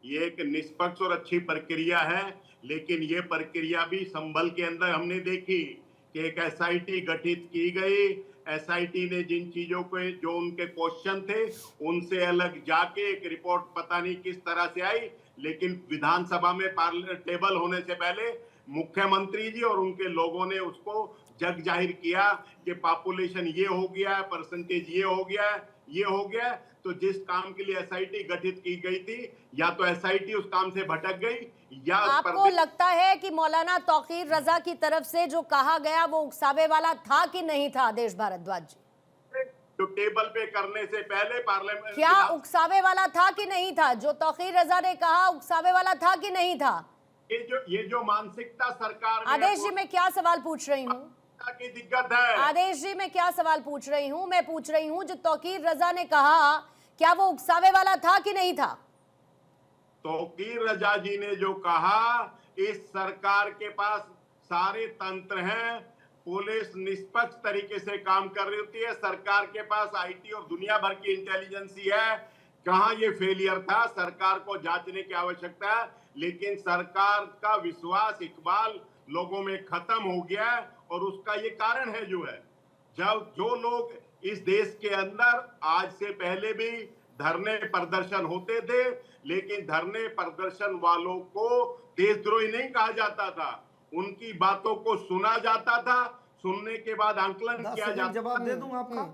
ये एक निष्पक्ष और अच्छी प्रक्रिया है, लेकिन ये प्रक्रिया भी संभल के अंदर हमने देखी कि एक एसआईटी गठित की गई। एसआईटी ने जिन चीजों को, जो उनके क्वेश्चन थे, उनसे अलग जाके एक रिपोर्ट पता नहीं किस तरह से आई, लेकिन विधानसभा में टेबल होने से पहले मुख्यमंत्री जी और उनके लोगों ने उसको जग जाहिर किया कि पॉपुलेशन ये हो गया है, परसेंटेज ये हो गया है, ये हो गया है। तो जिस काम के लिए एसआईटी गठित की गई थी, या तो एसआईटी उस काम से भटक गई, या आपको लगता है कि मौलाना तौकीर रजा की तरफ से जो कहा गया वो उकसावे वाला था कि नहीं था? आदेश भारद्वाज जी, जो टेबल पे करने से पहले पार्लियामेंट, क्या उकसावे वाला था कि नहीं था? जो तौकीर रजा ने कहा उकसावे वाला था कि नहीं था? ये जो मानसिकता सरकार में, आदेश जी मैं क्या सवाल पूछ रही हूँ, की दिक्कत है। आदेश जी मैं क्या सवाल पूछ रही हूँ? मैं पूछ रही हूँ जो तौकीर रजा ने कहा, क्या वो उकसावे वाला था कि नहीं था? तौकीर रजा जी ने जो कहा, इस सरकार के पास सारे तंत्र हैं, पुलिस निष्पक्ष तरीके से काम कर रही होती है, सरकार के पास आईटी और दुनिया भर की इंटेलिजेंसी है। कहां ये फेलियर था, सरकार को जांचने की आवश्यकता है, लेकिन सरकार का विश्वास, इकबाल लोगों में खत्म हो गया है, और उसका ये कारण है जो है, जब जो लोग इस देश के अंदर आज से पहले भी धरने प्रदर्शन होते थे, लेकिन धरने प्रदर्शन वालों को देशद्रोही नहीं कहा जाता था, उनकी बातों को सुना जाता था, सुनने के बाद आंकलन किया जाता। जवाब दे दूं आपका,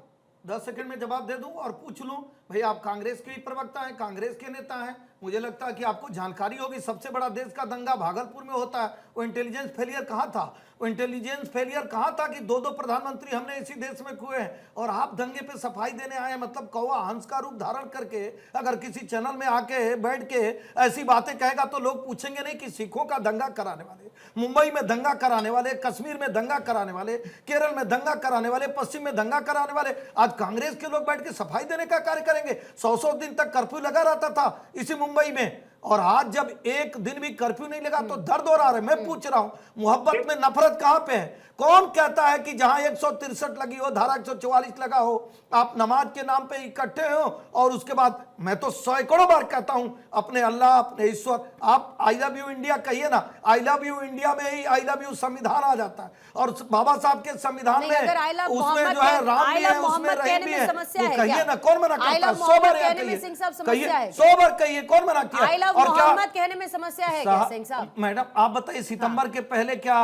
10 सेकंड में जवाब दे दूं और पूछ लूं, भाई आप कांग्रेस के ही प्रवक्ता हैं, कांग्रेस के नेता हैं, मुझे लगता है कि आपको जानकारी होगी। सबसे बड़ा देश का दंगा भागलपुर में होता है, वो इंटेलिजेंस फेलियर कहाँ था? वो इंटेलिजेंस फेलियर कहाँ था कि दो प्रधानमंत्री हमने इसी देश में हुए हैं, और आप दंगे पे सफाई देने आए? मतलब कौवा हंस का रूप धारण करके अगर किसी चैनल में आके बैठ के ऐसी बातें कहेगा तो लोग पूछेंगे नहीं कि सिखों का दंगा कराने वाले, मुंबई में दंगा कराने वाले, कश्मीर में दंगा कराने वाले, केरल में दंगा कराने वाले, पश्चिम में दंगा कराने वाले, आज कांग्रेस के लोग बैठ के सफाई देने का कार्य करेंगे? 100 दिन तक कर्फ्यू लगा रहता था इसी मुंबई में, और आज जब एक दिन भी कर्फ्यू नहीं लगा तो दर्द हो रहा है। मैं पूछ रहा हूं, मोहब्बत में नफरत कहां पे है? कौन कहता है कि जहां 163 लगी हो, धारा 144 लगा हो, आप नमाज के नाम पे इकट्ठे हो, और उसके बाद मैं तो सैकड़ों बार कहता हूं अपने अल्लाह, अपने ईश्वर, आप आई लव यू इंडिया कहिए ना, आई लव यू इंडिया में ही आई लव यू संविधान आ जाता है, और बाबा साहब के संविधान में उसमें जो है राम भी है, उसमें रहीम भी है, तो कहिए ना, कौन मना करता है? 100 बार कहिए, 100 बार कहिए, कौन मना किया? और मोहम्मद कहने में समस्या है क्या सिंह साहब? मैडम आप बताइए, सितंबर के पहले क्या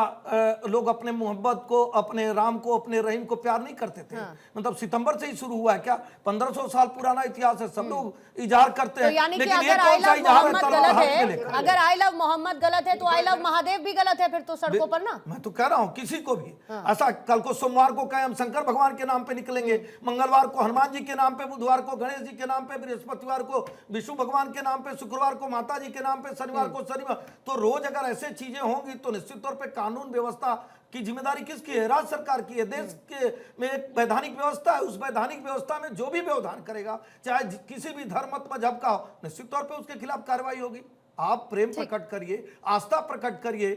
लोग अपने मोहब्बत को, अपने राम को, अपने रहीम को प्यार नहीं करते थे? मतलब सितंबर से ही शुरू हुआ है क्या? 1500 साल पुराना इतिहास है, सब लोग इजाहार करते हैं, यानी कि लेकिन अगर आई लव मोहम्मद गलत है, अगर आई लव मोहम्मद गलत है तो आई लव महादेव भी गलत है फिर तो सड़कों पर ना। मैं तो कह रहा हूं किसी को भी ऐसा, कल को सोमवार को कहें हम शंकर भगवान के नाम पे निकलेंगे, मंगलवार को हनुमान जी के नाम पे, बुधवार को गणेश जी के नाम पे, बृहस्पतिवार को विष्णु भगवान के नाम पे, शुक्रवार को माता जी के नाम पे, शनिवार को शनिवार, तो रोज अगर ऐसे चीजें होंगी तो निश्चित तौर पे कानून व्यवस्था की जिम्मेदारी किसकी है? राज्य सरकार की है। देश के में एक वैधानिक व्यवस्था है, उस वैधानिक व्यवस्था में जो भी व्यवधान करेगा, चाहे किसी भी धर्म मत मजहब का हो, निश्चित तौर पे उसके खिलाफ कार्रवाई होगी। आप प्रेम प्रकट करिए, आस्था प्रकट करिए,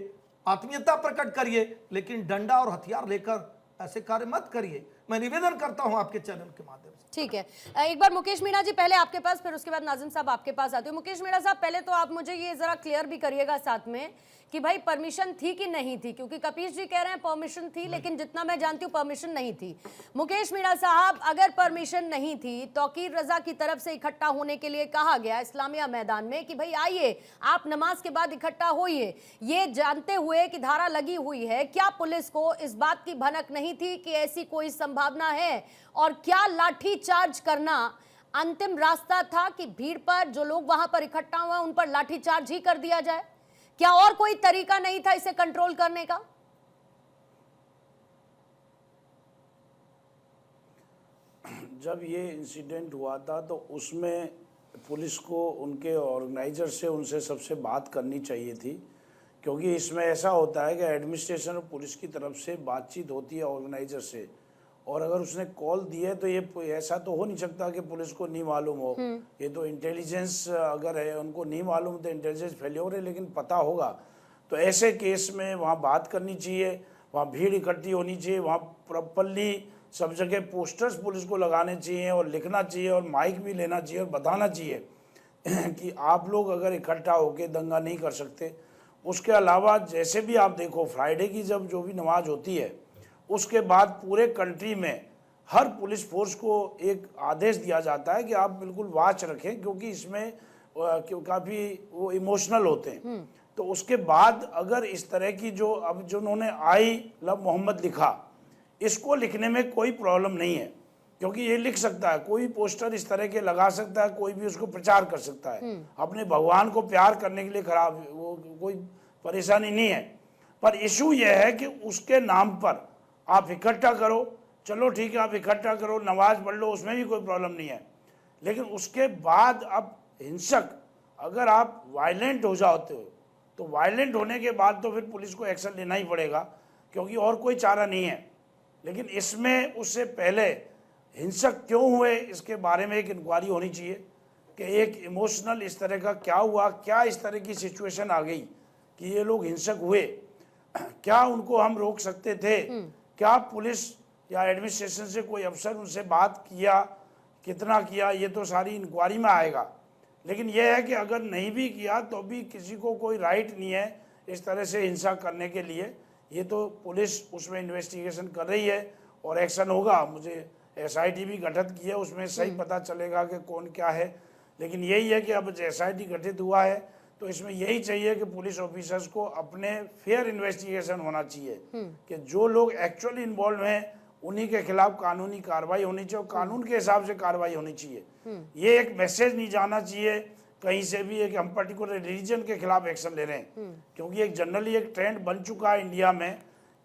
आत्मीयता प्रकट करिए, लेकिन डंडा और हथियार लेकर ऐसे कार्य मत करिए। मैं निवेदन करता हूं आपके चैनल के माध्यम से। ठीक है, एक बार मुकेश मीणा जी पहले आपके पास, फिर उसके बाद नाजिम साहब आपके पास आते हो। मुकेश मीणा साहब पहले तो आप मुझे ये जरा क्लियर भी करिएगा साथ में कि भाई परमिशन थी कि नहीं थी, क्योंकि कपीश जी कह रहे हैं परमिशन थी, लेकिन जितना मैं जानती हूँ परमिशन नहीं थी। मुकेश मीणा साहब, अगर परमिशन नहीं थी, तौकीर रजा की तरफ से इकट्ठा होने के लिए कहा गया इस्लामिया मैदान में कि भाई आइए आप नमाज के बाद इकट्ठा होइए, ये जानते हुए कि धारा लगी हुई है, क्या पुलिस को इस बात की भनक नहीं थी कि ऐसी कोई संभावना है? और क्या लाठी चार्ज करना अंतिम रास्ता था कि भीड़ पर जो लोग वहां पर इकट्ठा हुए उन पर लाठी चार्ज ही कर दिया जाए? क्या और कोई तरीका नहीं था इसे कंट्रोल करने का? जब ये इंसिडेंट हुआ था तो उसमें पुलिस को उनके ऑर्गेनाइजर से, उनसे सबसे बात करनी चाहिए थी, क्योंकि इसमें ऐसा होता है कि एडमिनिस्ट्रेशन और पुलिस की तरफ से बातचीत होती है ऑर्गेनाइजर से, और अगर उसने कॉल दी है तो ये ऐसा तो हो नहीं सकता कि पुलिस को नहीं मालूम हो। ये तो इंटेलिजेंस अगर है, उनको नहीं मालूम तो इंटेलिजेंस फेल्योर है, लेकिन पता होगा। तो ऐसे केस में वहाँ बात करनी चाहिए, वहाँ भीड़ इकट्ठी होनी चाहिए, वहाँ प्रॉपरली सब जगह पोस्टर्स पुलिस को लगाने चाहिए और लिखना चाहिए और माइक भी लेना चाहिए और बताना चाहिए कि आप लोग अगर इकट्ठा होकर दंगा नहीं कर सकते। उसके अलावा जैसे भी आप देखो, फ्राइडे की जब जो भी नमाज होती है उसके बाद पूरे कंट्री में हर पुलिस फोर्स को एक आदेश दिया जाता है कि आप बिल्कुल वॉच रखें, क्योंकि इसमें काफ़ी वो इमोशनल होते हैं। तो उसके बाद अगर इस तरह की जो अब जो उन्होंने आई लव मोहम्मद लिखा, इसको लिखने में कोई प्रॉब्लम नहीं है, क्योंकि ये लिख सकता है, कोई पोस्टर इस तरह के लगा सकता है, कोई भी उसको प्रचार कर सकता है, अपने भगवान को प्यार करने के लिए खराब, वो कोई परेशानी नहीं है। पर इशू ये है कि उसके नाम पर आप इकट्ठा करो, चलो ठीक है आप इकट्ठा करो, नमाज पढ़ लो, उसमें भी कोई प्रॉब्लम नहीं है। लेकिन उसके बाद अब हिंसक अगर आप वायलेंट हो जाते हो तो वायलेंट होने के बाद तो फिर पुलिस को एक्शन लेना ही पड़ेगा, क्योंकि और कोई चारा नहीं है। लेकिन इसमें उससे पहले हिंसक क्यों हुए इसके बारे में एक इंक्वायरी होनी चाहिए कि एक इमोशनल इस तरह का क्या हुआ, क्या इस तरह की सिचुएशन आ गई कि ये लोग हिंसक हुए, क्या उनको हम रोक सकते थे, क्या पुलिस या एडमिनिस्ट्रेशन से कोई अफसर उनसे बात किया, कितना किया, ये तो सारी इंक्वायरी में आएगा। लेकिन यह है कि अगर नहीं भी किया तो भी किसी को कोई राइट नहीं है इस तरह से हिंसा करने के लिए। ये तो पुलिस उसमें इन्वेस्टिगेशन कर रही है और एक्शन होगा। मुझे SIT भी गठित की है, उसमें सही पता चलेगा कि कौन क्या है। लेकिन यही है कि अब SIT गठित हुआ है तो इसमें यही चाहिए कि पुलिस ऑफिसर्स को अपने फेयर इन्वेस्टिगेशन होना चाहिए कि जो लोग एक्चुअली इन्वॉल्व हैं उन्हीं के खिलाफ कानूनी कार्रवाई होनी चाहिए और कानून के हिसाब से कार्रवाई होनी चाहिए। ये एक मैसेज नहीं जाना चाहिए कहीं से भी कि हम पर्टिकुलर रिलीजन के खिलाफ एक्शन ले रहे हैं, क्योंकि एक जनरली एक ट्रेंड बन चुका है इंडिया में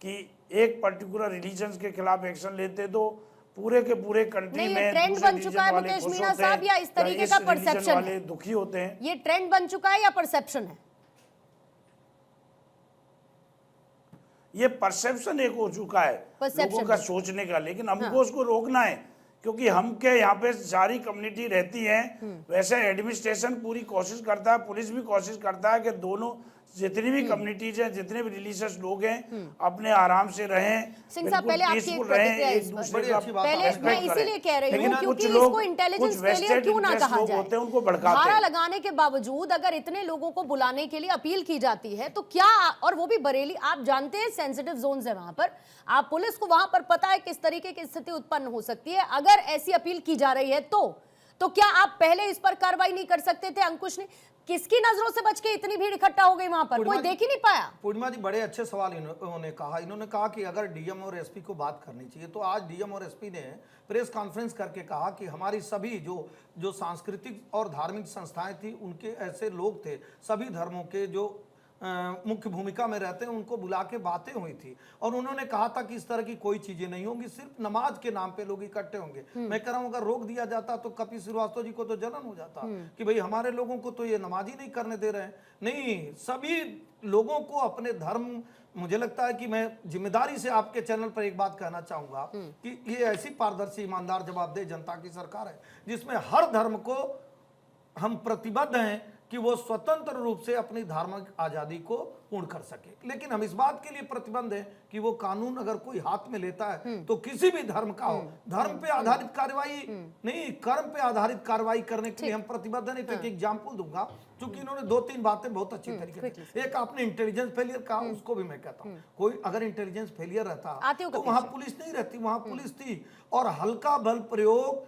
कि एक पर्टिकुलर रिलीजन के खिलाफ एक्शन लेते तो पूरे के पूरे कंट्री में ट्रेंड बन चुका है मुकेश मीणा साहब, या इस तरीके का परसेप्शन वाले दुखी होते हैं? ये ट्रेंड बन चुका है या परसेप्शन है? ये परसेप्शन एक हो चुका है लोगों का सोचने का। लेकिन हमको उसको रोकना है, क्योंकि हम के यहाँ पे सारी कम्युनिटी रहती है। वैसे एडमिनिस्ट्रेशन पूरी कोशिश करता है, पुलिस भी कोशिश करता है कि दोनों जितनी भी कम्युनिटीज हैं, जितने भी रिलीजियस लोग हैं, अपने आराम से रहें, सिंह साहब, पहले आपकी एक प्रतिक्रिया इस पर। दूसरे का पहले मैं इसीलिए कह रही हूँ क्योंकि इसको इंटेलिजेंस फेलियर क्यों ना कहा जाए। उनको भड़काते धारा हैं। लगाने के बावजूद अगर इतने लोगों को बुलाने के लिए अपील की जाती है तो क्या, और वो भी बरेली, आप जानते हैं सेंसिटिव जोन्स है वहां पर, आप पुलिस को वहां पर पता है किस तरीके की स्थिति उत्पन्न हो सकती है, अगर ऐसी अपील की जा रही है तो क्या आप पहले इस पर कार्रवाई नहीं कर सकते थे? अंकुश ने किसकी नजरों से बच के इतनी भीड़ इकट्ठा हो गई वहां पर, कोई देख ही नहीं पाया। पूर्णिमा जी बड़े अच्छे सवाल इन्होंने कहा कि अगर डीएम और एसपी को बात करनी चाहिए, तो आज डीएम और एसपी ने प्रेस कॉन्फ्रेंस करके कहा कि हमारी सभी जो सांस्कृतिक और धार्मिक संस्थाएं थी, उनके ऐसे लोग थे, सभी धर्मों के जो मुख्य भूमिका में रहते हैं, उनको बुला के बातें हुई थी और उन्होंने कहा था कि इस तरह की कोई चीजें नहीं होंगी, सिर्फ नमाज के नाम पे लोग इकट्ठे होंगे। मैं कह रहा हूं अगर रोक दिया जाता तो कपिल श्रीवास्तव जी को तो जलन हो जाता कि भाई हमारे लोगों को तो ये नमाज ही नहीं करने दे रहे हैं। नहीं, सभी लोगों को अपने धर्म, मुझे लगता है कि मैं जिम्मेदारी से आपके चैनल पर एक बात कहना चाहूंगा कि ये ऐसी पारदर्शी, ईमानदार, जवाबदेह जनता की सरकार है जिसमें हर धर्म को हम प्रतिबद्ध हैं कि वो स्वतंत्र रूप से अपनी धार्मिक आजादी को पूर्ण कर सके। लेकिन हम इस बात के लिए प्रतिबंध है कि वो कानून अगर कोई हाथ में लेता है तो किसी भी धर्म का हो, धर्म पे आधारित कार्रवाई नहीं, कर्म पे आधारित कार्रवाई करने के लिए हम प्रतिबद्ध नहीं। तो एक एग्जाम्पल दूंगा, क्योंकि इन्होंने 2-3 बातें बहुत अच्छी तरीके से, एक आपने इंटेलिजेंस फेलियर कहा, उसको भी मैं कहता हूँ, कोई अगर इंटेलिजेंस फेलियर रहता तो वहां पुलिस नहीं रहती, वहां पुलिस थी और हल्का बल प्रयोग,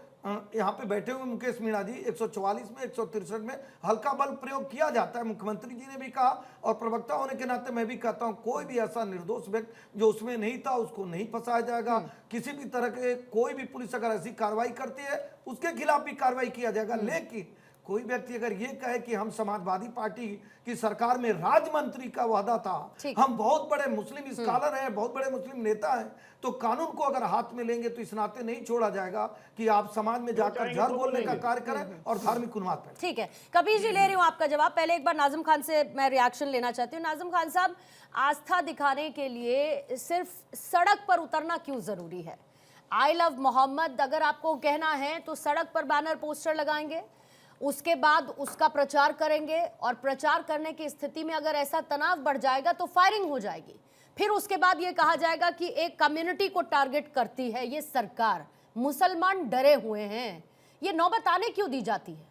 यहाँ पे बैठे हुए मुकेश मीणा जी, 144 में 163 में हल्का बल प्रयोग किया जाता है। मुख्यमंत्री जी ने भी कहा और प्रवक्ता होने के नाते मैं भी कहता हूं, कोई भी ऐसा निर्दोष व्यक्ति जो उसमें नहीं था उसको नहीं फंसाया जाएगा। किसी भी तरह के कोई भी पुलिस अगर ऐसी कार्रवाई करती है उसके खिलाफ भी कार्रवाई किया जाएगा। लेकिन कोई व्यक्ति अगर ये कहे कि हम समाजवादी पार्टी की सरकार में राज्य मंत्री का वादा था, हम बहुत बड़े मुस्लिम स्कॉलर हैं, बहुत बड़े मुस्लिम नेता हैं, तो कानून को अगर हाथ में लेंगे तो इस नाते नहीं छोड़ा जाएगा कि आप समाज में जाकर झर बोलने का कार्य करें और धार्मिक उन्माद पर। ठीक है, कबीर जी ले रही हूं आपका जवाब। पहले एक बार नाजिम खान से मैं रिएक्शन लेना चाहती हूँ। नाजिम खान साहब, आस्था दिखाने के लिए सिर्फ सड़क पर उतरना क्यों जरूरी है? आई लव मोहम्मद अगर आपको कहना है तो सड़क पर बैनर पोस्टर लगाएंगे, उसके बाद उसका प्रचार करेंगे और प्रचार करने की स्थिति में अगर ऐसा तनाव बढ़ जाएगा तो फायरिंग हो जाएगी। फिर उसके बाद ये कहा जाएगा कि एक कम्युनिटी को टारगेट करती है ये सरकार, मुसलमान डरे हुए हैं। ये नौबत आने क्यों दी जाती है?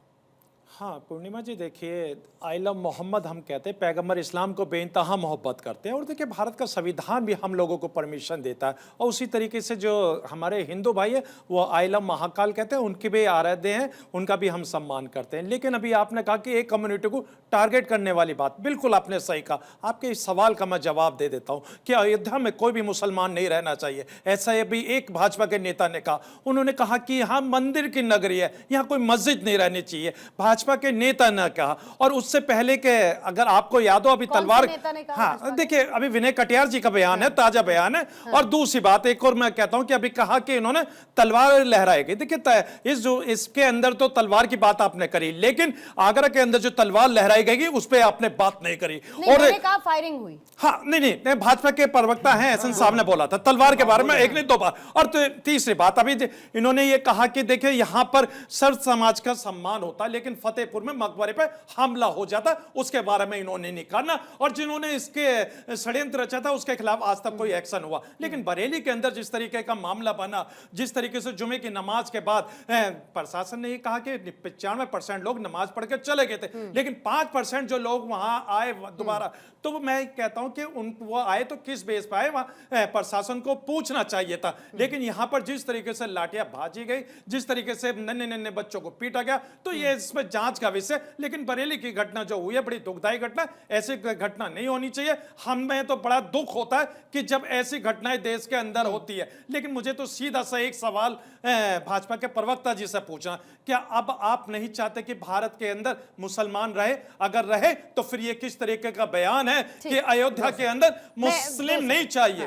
हाँ पूर्णिमा जी, देखिए आई लव मोहम्मद हम कहते हैं, पैगंबर इस्लाम को बेइंतहा मोहब्बत करते हैं, और देखिए भारत का संविधान भी हम लोगों को परमिशन देता है, और उसी तरीके से जो हमारे हिंदू भाई है वो आई लव महाकाल कहते हैं, उनके भी आराध्य हैं, उनका भी हम सम्मान करते हैं। लेकिन अभी आपने कहा कि एक कम्युनिटी को टारगेट करने वाली बात, बिल्कुल आपने सही कहा। आपके इस सवाल का मैं जवाब दे देता हूँ कि अयोध्या में कोई भी मुसलमान नहीं रहना चाहिए, ऐसा ये भी एक भाजपा के नेता ने कहा। उन्होंने कहा कि यहाँ मंदिर की नगरी है, यहाँ कोई मस्जिद नहीं रहनी चाहिए, भाजपा के नेता ने कहा। और उससे पहले के अगर आपको याद हो, अभी कौन से तलवार, नेता ने कहा हाँ भाजपा के? देखिए अभी विनय कटियार जी का बयान है, ताजा बयान है। और दूसरी बात एक और मैं कहता हूं कि अभी कहा कि इन्होंने तलवार लहराएगी। देखिए इस जो इसके अंदर तो तलवार की बात आपने करी, लेकिन आगरा के अंदर जो तलवार लहराई गई उस पर आपने बात नहीं करी। नहीं, मैंने कहा फायरिंग हुई। हाँ नहीं, भाजपा के प्रवक्ता हैं एहसन साहब ने बोला था तलवार के बारे में, एक नहीं दो बार। और तो तीसरी बात अभी इन्होंने ये कहा कि देखिए यहां पर सर्व समाज का सम्मान होता है, लेकिन फतेहपुर में मकबरे पे हमला हो जाता, उसके बारे में इन्होंने नहीं करना। और जिन्होंने इसके षड्यंत्र रचा था उसके खिलाफ आज तक कोई एक्शन हुआ। लेकिन बरेली के अंदर जिस तरीके का मामला बना, जिस तरीके से जुमे की नमाज के बाद प्रशासन ने ये कहा कि 95% लोग नमाज पढ़ के चले गए थे, लेकिन 5% जो लोग वहां आए दोबारा, तो मैं कहता हूं कि वो आए तो किस बेस पर आए, वहां प्रशासन को पूछना चाहिए था। लेकिन यहां पर जिस तरीके से लाठियां भाजी गई, जिस तरीके से नन्हे नन्हे बच्चों को पीटा गया, तो ये इसमें जांच का विषय। लेकिन बरेली की घटना जो हुई है बड़ी दुखदायी घटना, ऐसी घटना नहीं होनी चाहिए। हमें तो बड़ा दुख होता है कि जब ऐसी घटनाएं देश के अंदर होती है। लेकिन मुझे तो सीधा सा एक सवाल भाजपा के प्रवक्ता जी से पूछना, क्या अब आप नहीं चाहते कि भारत के अंदर मुसलमान रहे? अगर रहे तो फिर ये किस तरीके का बयान है कि अयोध्या के अंदर मुस्लिम नहीं चाहिए?